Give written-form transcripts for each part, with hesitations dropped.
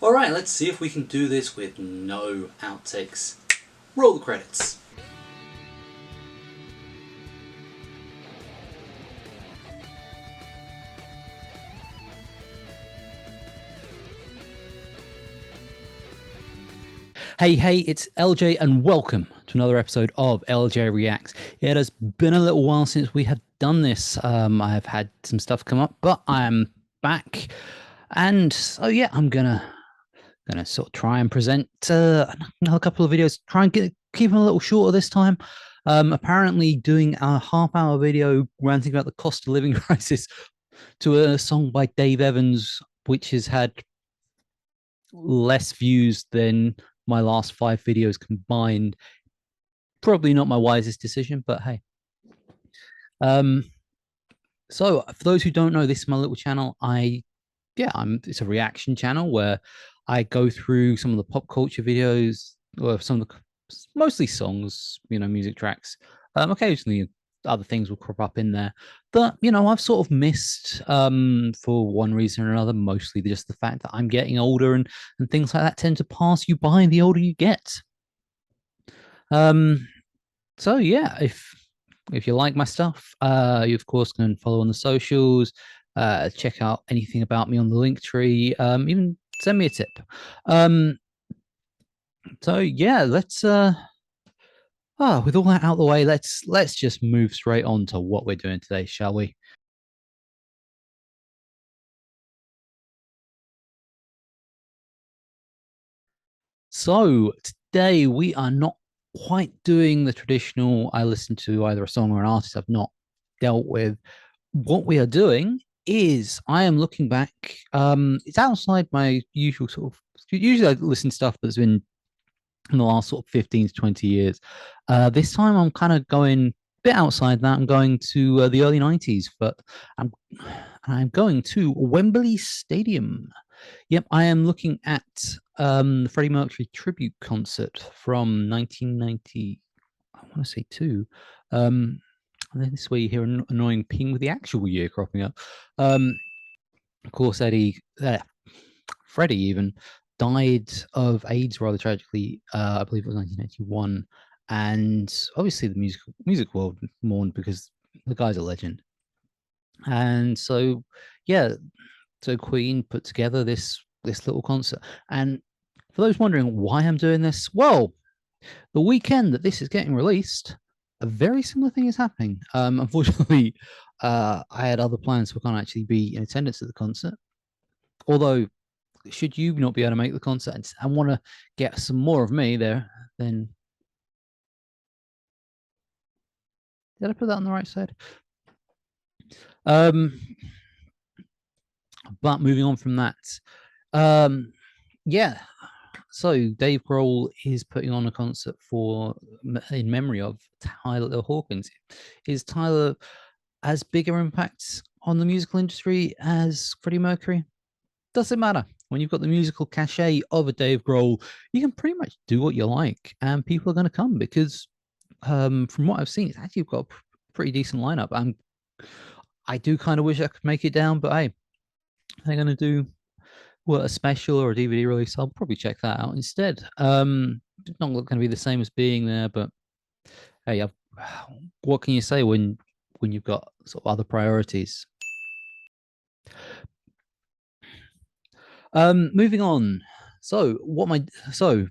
Alright, let's see if we can do this with no outtakes. Roll the credits. Hey, it's LJ and welcome to another episode of LJ Reacts. It has been a little while since we had done this. I have had some stuff come up, but I am back. And so yeah, I'm gonna sort of try and present another couple of videos. Try and keep them a little shorter this time. Apparently doing a half-hour video ranting about the cost of living crisis to a song by Dave Evans, which has had less views than my last 5 videos combined. Probably not my wisest decision, but hey. So for those who don't know, this is my little channel. It's a reaction channel where I go through some of the pop culture videos, or some of the mostly songs, music tracks. Occasionally other things will crop up in there, but I've sort of missed for one reason or another, mostly just the fact that I'm getting older and things like that tend to pass you by the older you get. So yeah, if you like my stuff, you of course can follow on the socials, check out anything about me on the link tree, even send me a tip. So yeah, let's with all that out of the way, let's just move straight on to what we're doing today, shall we? So today we are not quite doing the traditional I listen to either a song or an artist I've not dealt with. What we are doing is I am looking back. It's outside my usual sort of. Usually I listen to stuff that's been in the last sort of 15 to 20 years. This time I'm kind of going a bit outside that. I'm going to the early 90s, but I'm going to Wembley Stadium. Yep, I am looking at the Freddie Mercury tribute concert from 1990. I want to say two. And then this way you hear an annoying ping with the actual year cropping up. Of course, Freddie even died of AIDS rather tragically. I believe it was 1981, and obviously the music world mourned because the guy's a legend. And so, yeah, so Queen put together this little concert. And for those wondering why I'm doing this, well, the weekend that this is getting released, a very similar thing is happening. Unfortunately, I had other plans, so I can't actually be in attendance at the concert. Although, should you not be able to make the concert and want to get some more of me there, then did I put that on the right side? But moving on from that, yeah. So Dave Grohl is putting on a concert in memory of Tyler Hawkins. Is Tyler as bigger impact on the musical industry as Freddie Mercury? Doesn't matter. When you've got the musical cachet of a Dave Grohl, you can pretty much do what you like, and people are going to come because, from what I've seen, it's actually got a pretty decent lineup. I do kind of wish I could make it down, but hey, they're going to do a special or a DVD release. I'll probably check that out instead. It's not going to be the same as being there, but hey, what can you say when you've got sort of other priorities? Moving on. So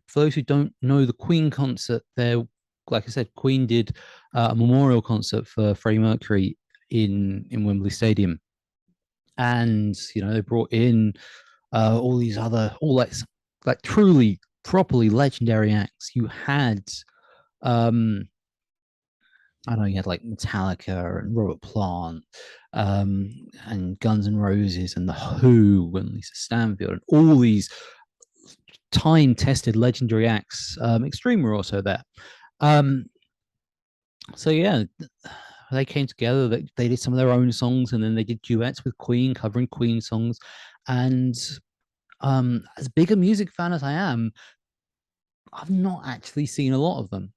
for those who don't know the Queen concert, there, like I said, Queen did a memorial concert for Freddie Mercury in Wembley Stadium, and they brought in all these other like truly properly legendary acts. You had I know you had like Metallica and Robert Plant, and Guns N' Roses and The Who and Lisa Stanfield and all these time-tested legendary acts. Extreme were also there. So yeah, they came together. They did some of their own songs, and then they did duets with Queen, covering Queen songs. And as big a music fan as I am, I've not actually seen a lot of them.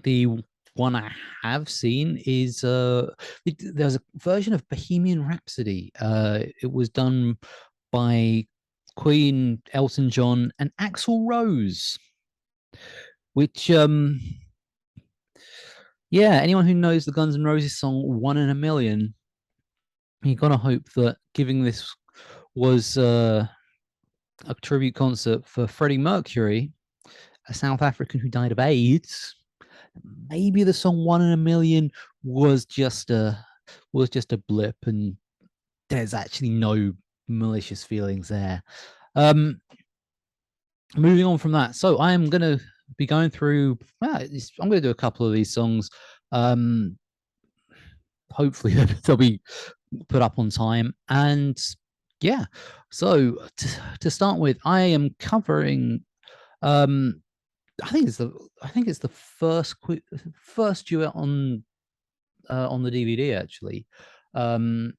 The one I have seen is there's a version of Bohemian Rhapsody. It was done by Queen, Elton John, and Axl Rose. Which yeah, anyone who knows the Guns N' Roses song "One in a Million," you gotta hope that giving this was a tribute concert for Freddie Mercury, a South African who died of AIDS. Maybe the song "One in a Million" was just a blip, and there's actually no malicious feelings there. Um, moving on from that, so I am gonna be going through. I'm gonna do a couple of these songs. Um, hopefully they'll be put up on time. And yeah, so to start with, I am covering. Um, I think it's the first duet on the DVD actually. Um,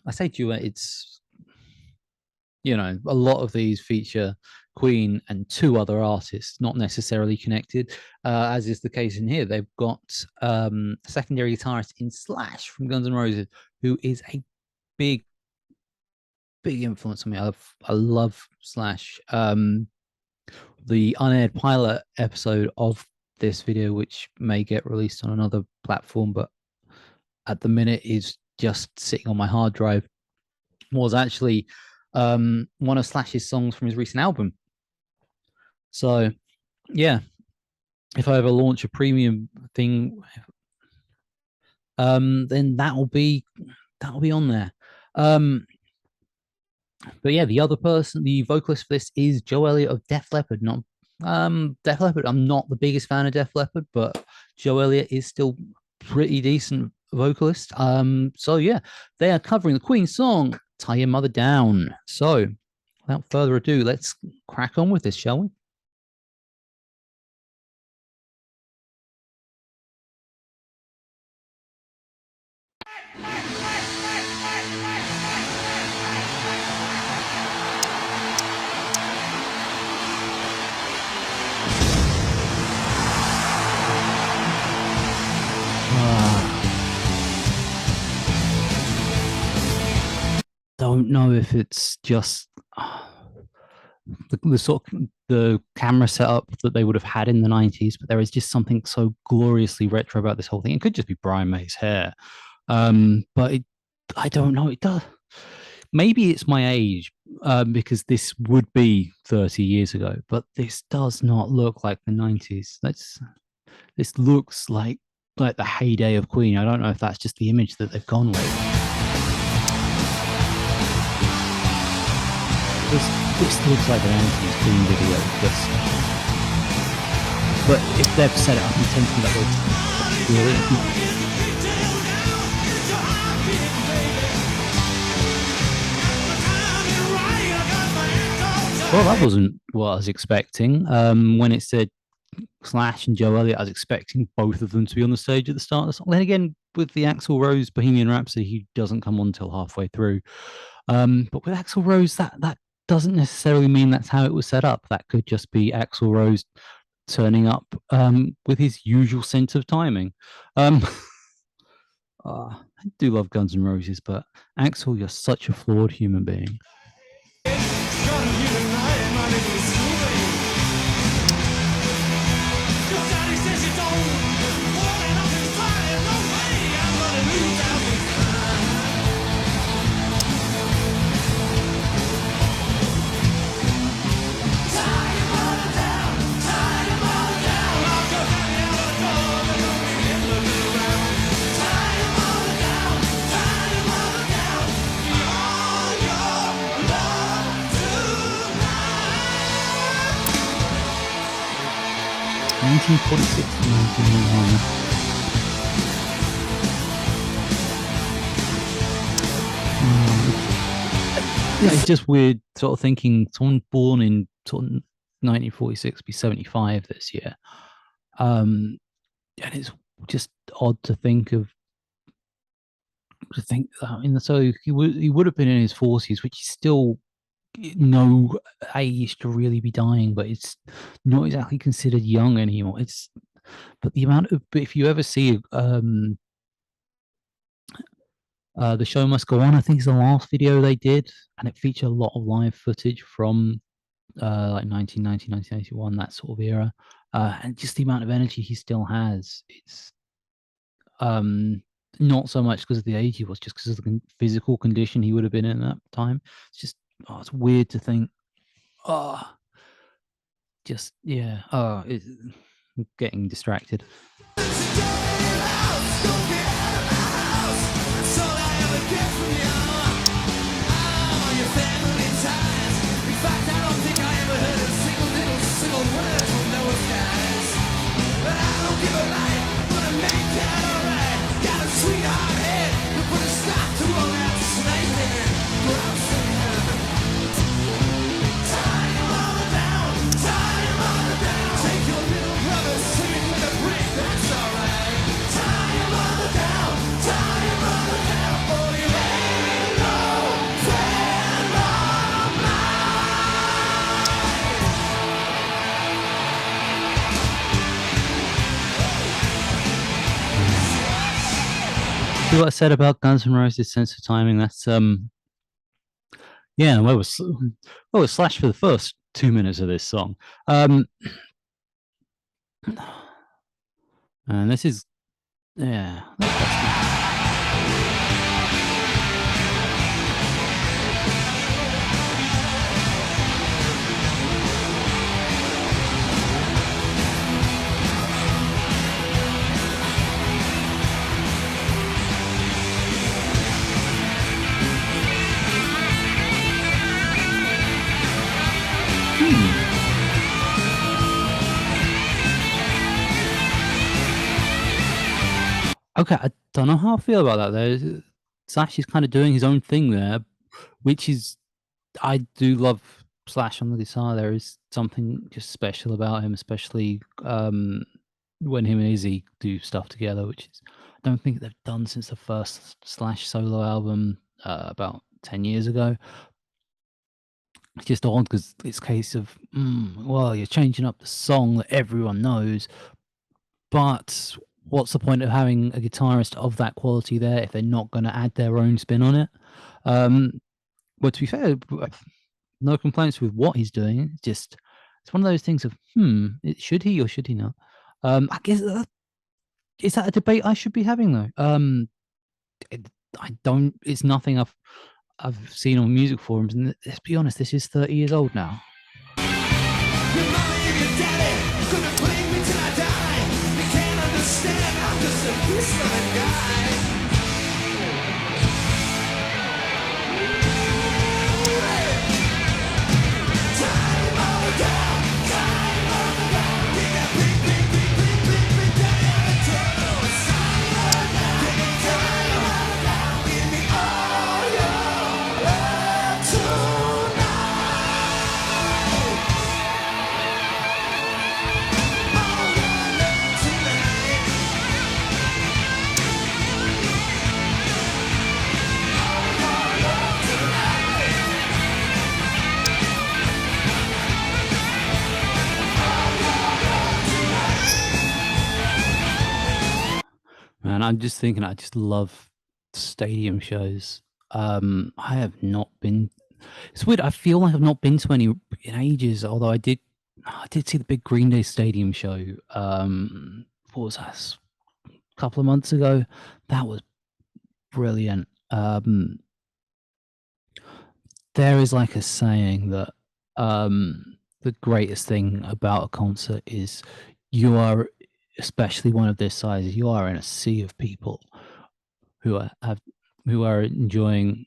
I say duet. It's a lot of these feature Queen and two other artists, not necessarily connected, as is the case in here. They've got a secondary guitarist in Slash from Guns N' Roses, who is a big, big influence on me. I love Slash. The unaired pilot episode of this video, which may get released on another platform, but at the minute is just sitting on my hard drive, was actually one of Slash's songs from his recent album. So yeah, if I ever launch a premium thing, then that'll be on there. But yeah, the vocalist for this is Joe Elliot of Def Leppard. Not Def Leppard. I'm not the biggest fan of Def Leppard, but Joe Elliott is still pretty decent vocalist. So yeah, they are covering the Queen song "Tie Your Mother Down." So without further ado, let's crack on with this, shall we? Don't know if it's just the sort of the camera setup that they would have had in the 90s, but there is just something so gloriously retro about this whole thing. It could just be Brian May's hair. But I don't know. It does. Maybe it's my age, because this would be 30 years ago, but this does not look like the 90s. This looks like the heyday of Queen. I don't know if that's just the image that they've gone with. This looks like an Anthony's Queen video, but if they've set it up intentionally, that looks brilliant. Well, that wasn't what I was expecting. When it said Slash and Joe Elliott, I was expecting both of them to be on the stage at the start of the song. Then again, with the Axl Rose Bohemian Rhapsody, he doesn't come on until halfway through. But with Axl Rose, that doesn't necessarily mean that's how it was set up. That could just be Axl Rose turning up with his usual sense of timing. I do love Guns N' Roses, but Axl, you're such a flawed human being. Nineteen 1946 to 1991. Yeah, it's just weird sort of thinking someone born in sort of 1946 be 75 this year. And it's just odd to think so he would have been in his 40s, which is still no age to really be dying, but it's not exactly considered young anymore. But if you ever see The Show Must Go On, I think, is the last video they did, and it featured a lot of live footage from like 1990, 1981, that sort of era. And just the amount of energy he still has. It's um, not so much because of the age he was, just because of the physical condition he would have been in at that time. It's just, it's weird to think, oh, just, yeah, I'm getting distracted. See what I said about Guns N' Roses' sense of timing? That's yeah, where was Slash for the first 2 minutes of this song? And this is yeah. Okay, I don't know how I feel about that though. Slash is kind of doing his own thing there, which is I do love Slash on the guitar. There is something just special about him, especially when him and Izzy do stuff together, which is I don't think they've done since the first Slash solo album about 10 years ago. It's just odd because it's a case of, well, you're changing up the song that everyone knows, but what's the point of having a guitarist of that quality there if they're not going to add their own spin on it? Well, to be fair, no complaints with what he's doing. It's one of those things of, should he or should he not? I guess is that a debate I should be having though? I don't. It's nothing I've seen on music forums, and let's be honest, this is 30 years old now. Man, I'm just thinking, I just love stadium shows. I have not been. It's weird. I feel like I've not been to any in ages. Although I did see the big Green Day stadium show. What was that? A couple of months ago. That was brilliant. There is like a saying that the greatest thing about a concert is you are, especially one of this size, you are in a sea of people who are enjoying,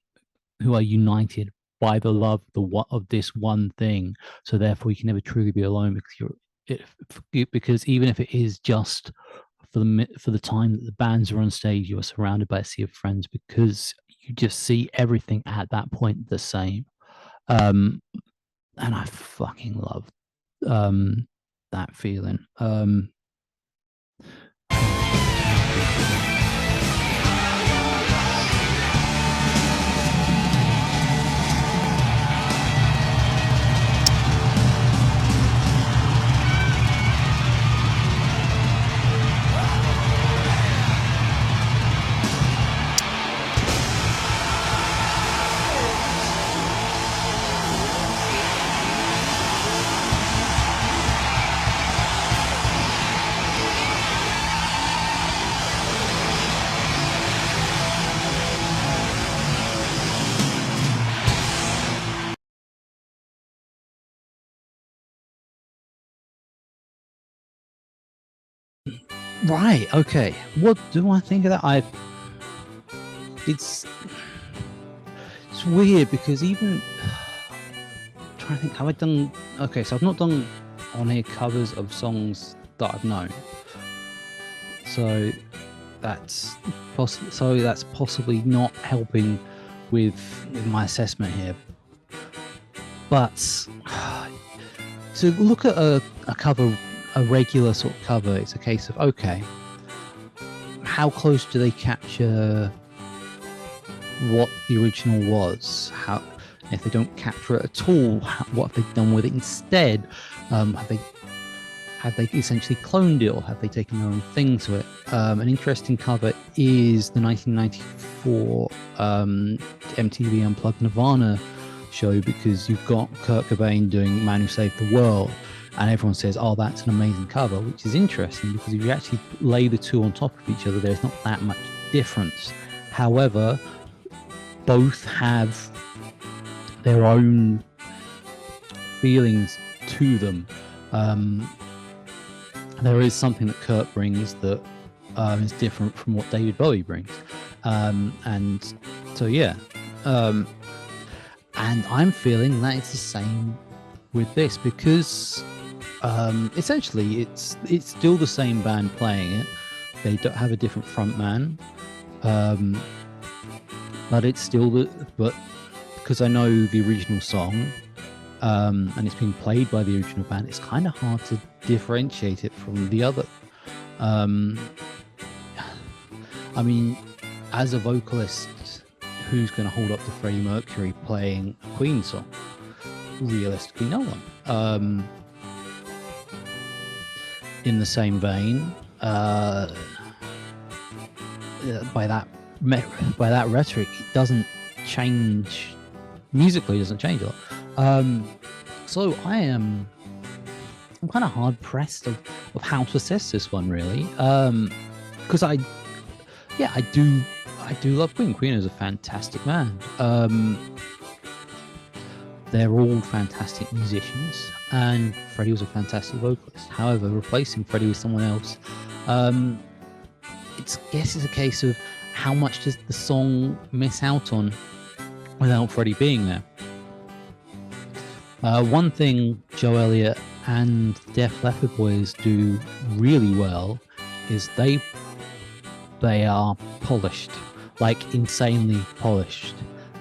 who are united by the love of this one thing. So therefore, you can never truly be alone because even if it is just for the time that the bands are on stage, you are surrounded by a sea of friends because you just see everything at that point the same. And I fucking love that feeling. Right. Okay. What do I think of that? It's it's weird because even I'm trying to think, have I done? Okay, so I've not done on air covers of songs that I've known. So that's that's possibly not helping with my assessment here. But to look at a cover, a regular sort of cover, it's a case of okay, how close do they capture what the original was? How if they don't capture it at all, what have they done with it instead? Have they essentially cloned it, or have they taken their own thing to it? An interesting cover is the 1994 MTV Unplugged Nirvana show, because you've got Kurt Cobain doing "Man Who Saved the World," and everyone says, "Oh, that's an amazing cover," which is interesting because if you actually lay the two on top of each other, there's not that much difference. However, both have their own feelings to them. There is something that Kurt brings that is different from what David Bowie brings, and so yeah, and I'm feeling that it's the same with this because essentially it's still the same band playing it. They don't have a different front man, but it's still but because I know the original song, and it's been played by the original band, it's kind of hard to differentiate it from the other. Um, I mean, as a vocalist, who's going to hold up to Freddie Mercury playing a Queen song? Realistically, no one. In the same vein, by that rhetoric, it doesn't change musically. It doesn't change a lot. So I'm kind of hard pressed of how to assess this one really, because I do love Queen. Queen is a fantastic band. They're all fantastic musicians, and Freddie was a fantastic vocalist. However, replacing Freddie with someone else, it's a case of how much does the song miss out on without Freddie being there. One thing Joe Elliot and Def Leppard boys do really well is they are polished, like insanely polished.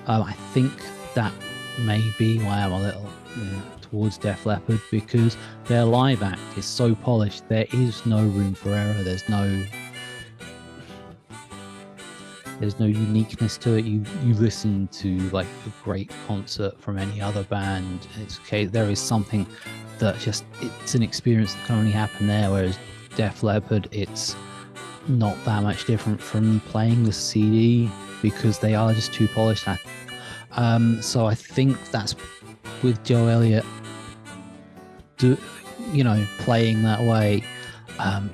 I think that may be why I'm a little towards Def Leppard, because their live act is so polished. There is no room for error. There's no uniqueness to it. You listen to like a great concert from any other band, it's okay, there is something that just, it's an experience that can only happen there, whereas Def Leppard, it's not that much different from playing the CD because they are just too polished. So I think that's with Joe Elliot playing that way,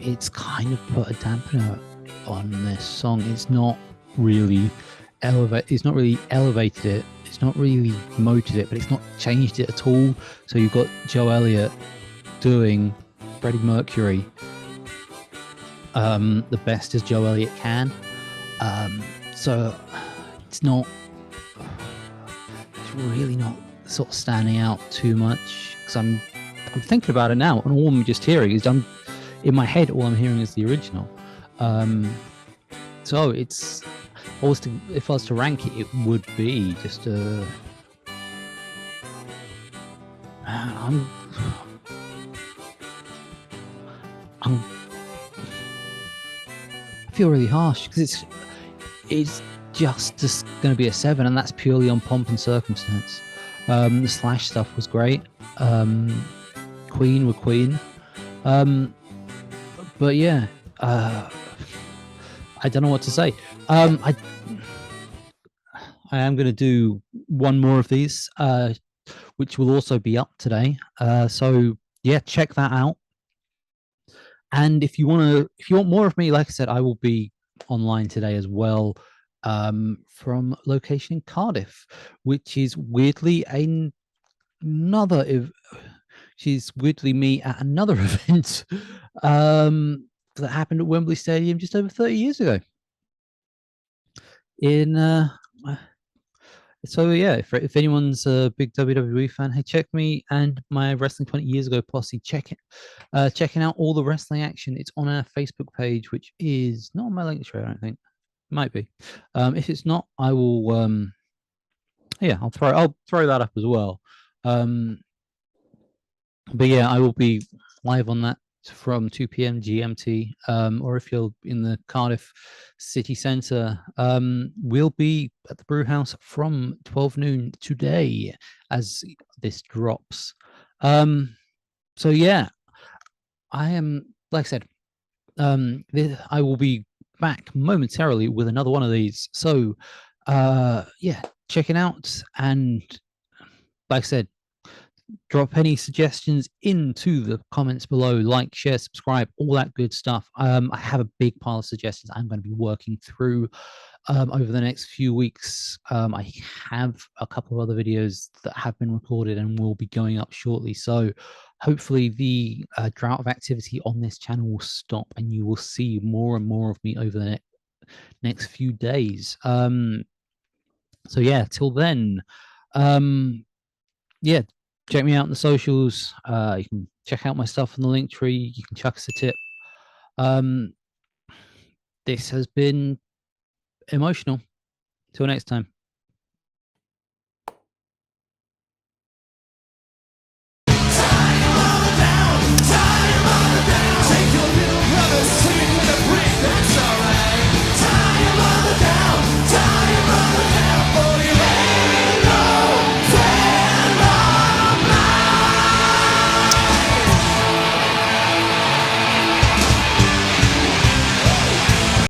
it's kind of put a dampener on this song. It's not really elevated it, it's not really promoted it, but it's not changed it at all. So you've got Joe Elliot doing Freddie Mercury the best as Joe Elliot can, so it's really not sort of standing out too much, because I'm thinking about it now, and all I'm just hearing is, in my head, all I'm hearing is the original. So it's if I was to rank it, it would be just I feel really harsh because it's just going to be a 7, and that's purely on pomp and circumstance. The Slash stuff was great. Queen were Queen. But yeah, I don't know what to say. I am going to do one more of these, which will also be up today. So yeah, check that out. And if you want more of me, like I said, I will be online today as well, from location in Cardiff, which is weirdly she's weirdly me at another event. that happened at Wembley Stadium just over 30 years ago. In So yeah, if anyone's a big WWE fan, hey, check me and my Wrestling 20 Years Ago posse. Checking out all the wrestling action. It's on our Facebook page, which is not on my link tree, I don't think. Might be. If it's not, I will. Yeah, I'll throw that up as well. Um, but yeah, I will be live on that from 2 p.m. GMT. Or if you're in the Cardiff city centre, we'll be at the brew house from 12 noon today as this drops. So yeah, I am, like I said, I will be back momentarily with another one of these. So yeah, check it out. And like I said, drop any suggestions into the comments below. Like, share, subscribe, all that good stuff. I have a big pile of suggestions I'm going to be working through over the next few weeks. I have a couple of other videos that have been recorded and will be going up shortly. So hopefully the drought of activity on this channel will stop and you will see more and more of me over the next few days. So yeah, till then, yeah, check me out on the socials. You can check out my stuff on the link tree. You can chuck us a tip. Um, this has been emotional. Till next time.